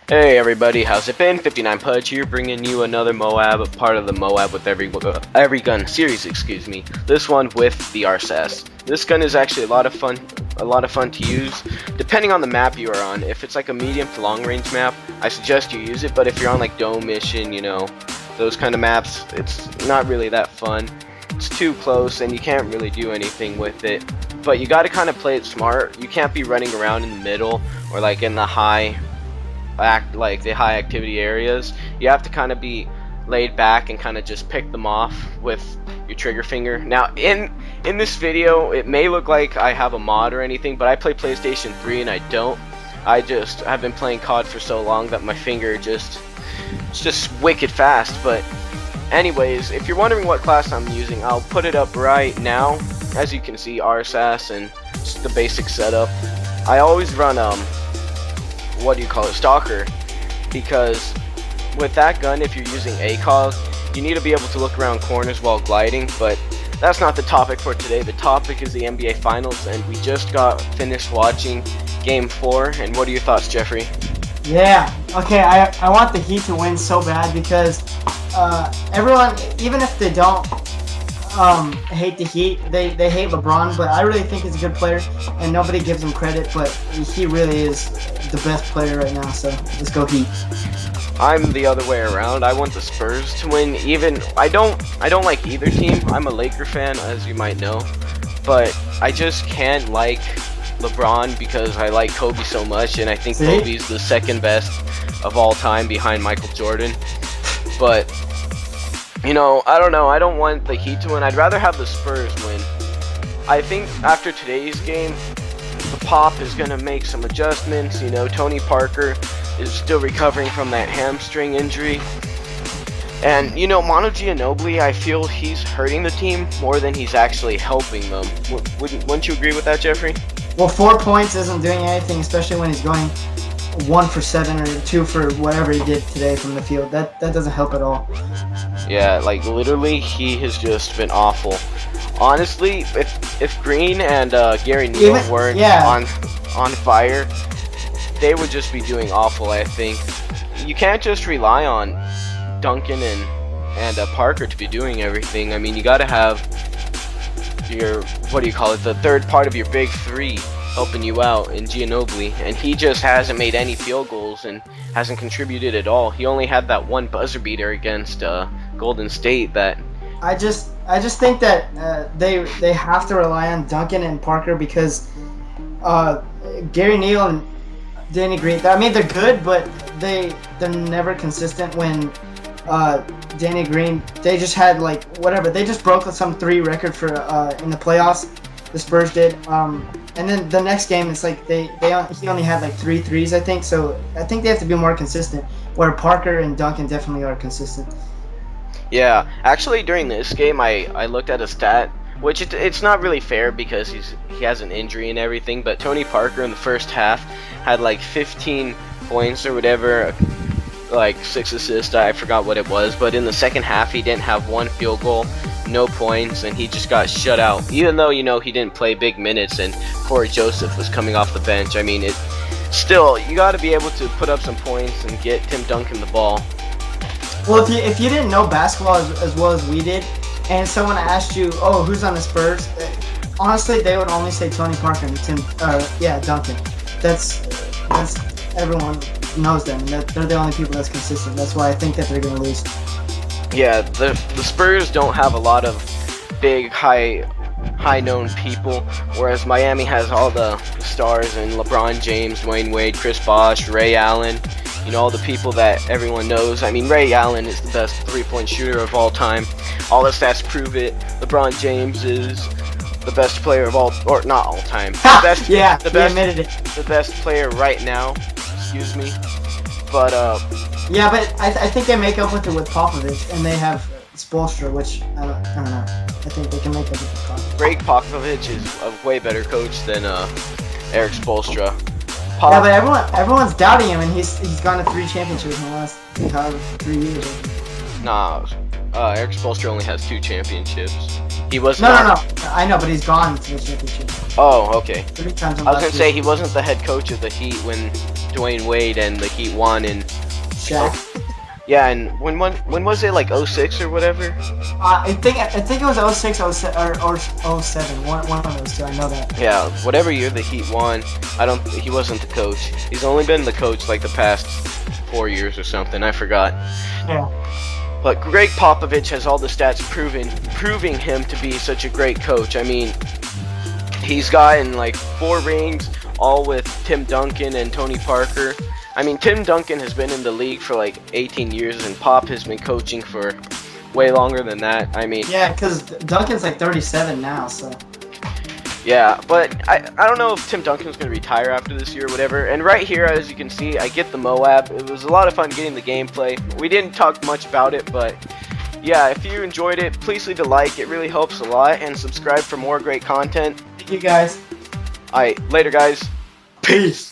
Hey everybody, how's it been? 59 Pudge here, bringing you another MOAB, part of the MOAB with every gun series, excuse me. This one with the RSASS. This gun is actually a lot of fun to use, depending on the map you are on. If it's like a medium to long range map, I suggest you use it, but if you're on like Dome Mission, you know, those kind of maps, it's not really that fun. It's too close and you can't really do anything with it. But you gotta kind of play it smart. You can't be running around in the middle or like in the high activity areas. You have to kind of be laid back and kind of just pick them off with your trigger finger. Now in this video it may look like I have a mod or anything, but I play PlayStation 3 and I don't. I've been playing COD for so long that my finger it's just wicked fast. But anyways, if you're wondering what class I'm using, I'll put it up right now. As you can see, RSASS and just the basic setup. I always run Stalker, because with that gun, if you're using ACOG, you need to be able to look around corners while gliding. But that's not the topic for today. The topic is the NBA Finals, and we just got finished watching Game 4. And what are your thoughts, Jeffrey? Yeah, okay, I want the Heat to win so bad because everyone, even if they don't hate the Heat, they hate LeBron, but I really think he's a good player and nobody gives him credit, but he really is the best player right now, so let's go Heat. I'm the other way around. I want the Spurs to win. Even I don't like either team. I'm a Laker fan, as you might know, but I just can't like LeBron because I like Kobe so much, and I think Kobe's the second best of all time behind Michael Jordan. But you know, I don't know. I don't want the Heat to win. I'd rather have the Spurs win. I think after today's game, the Pop is going to make some adjustments. You know, Tony Parker is still recovering from that hamstring injury. And, you know, Manu Ginobili, I feel he's hurting the team more than he's actually helping them. Wouldn't you agree with that, Jeffrey? Well, 4 points isn't doing anything, especially when he's going 1 for 7 or 2 for whatever he did today from the field. That doesn't help at all. Yeah, like literally, he has just been awful. Honestly, if Green and Gary Neal weren't on fire, they would just be doing awful. I think you can't just rely on Duncan and Parker to be doing everything. I mean, you got to have your the third part of your big three helping you out in Ginobili, and he just hasn't made any field goals and hasn't contributed at all. He only had that one buzzer beater against Golden State. That I just think that they have to rely on Duncan and Parker because Gary Neal and Danny Green, I mean, they're good, but they're never consistent. When Danny Green, they just had like whatever, they just broke some 3 record for in the playoffs. The Spurs did, and then the next game it's like he only had like 3 threes, I think. So I think they have to be more consistent. Where Parker and Duncan definitely are consistent. Yeah, actually during this game I looked at a stat, which it's not really fair because he has an injury and everything, but Tony Parker in the first half had like 15 points or whatever, like 6 assists, I forgot what it was, but in the second half he didn't have 1 field goal, no points, and he just got shut out, even though, you know, he didn't play big minutes and Corey Joseph was coming off the bench. I mean, still, you got to be able to put up some points and get Tim Duncan the ball. Well, if you didn't know basketball as well as we did, and someone asked you, oh, who's on the Spurs, honestly, they would only say Tony Parker and Duncan. That's everyone knows them. They're the only people that's consistent. That's why I think that they're going to lose. Yeah, the Spurs don't have a lot of big, high-known people, whereas Miami has all the stars and LeBron James, Dwayne Wade, Chris Bosh, Ray Allen, you know, all the people that everyone knows. I mean, Ray Allen is the best three-point shooter of all time. All the stats prove it. LeBron James is the best player of all, or not all time. He admitted it. The best player right now. Excuse me. But yeah, but I think they make up with it with Popovich, and they have Spoelstra, which I don't know. I think they can make up with Popovich. Greg Popovich is a way better coach than Eric Spoelstra. Yeah, but everyone's doubting him, and he's gone to 3 championships in the last 3 years. Nah, Eric Spoelstra only has 2 championships. He was No, not. no, no. I know, but he's gone to the championship Oh, okay. 3 times in I the was gonna last say year. he wasn't the head coach of the Heat when Dwayne Wade and the Heat won in. Shaq. Yeah, and when was it, like 06 or whatever? I think it was 06, 07, or 07. One of those two. I know that. Yeah, whatever year the Heat won. He wasn't the coach. He's only been the coach like the past 4 years or something. I forgot. Yeah. But Greg Popovich has all the stats proving him to be such a great coach. I mean, he's gotten like 4 rings, all with Tim Duncan and Tony Parker. I mean, Tim Duncan has been in the league for like 18 years, and Pop has been coaching for way longer than that. I mean, Yeah, because Duncan's like 37 now, so. yeah, but I don't know if Tim Duncan's going to retire after this year or whatever. And right here, as you can see, I get the MOAB. It was a lot of fun getting the gameplay. We didn't talk much about it, but yeah, if you enjoyed it, please leave a like. It really helps a lot. And subscribe for more great content. Thank you guys. Alright, later guys. Peace.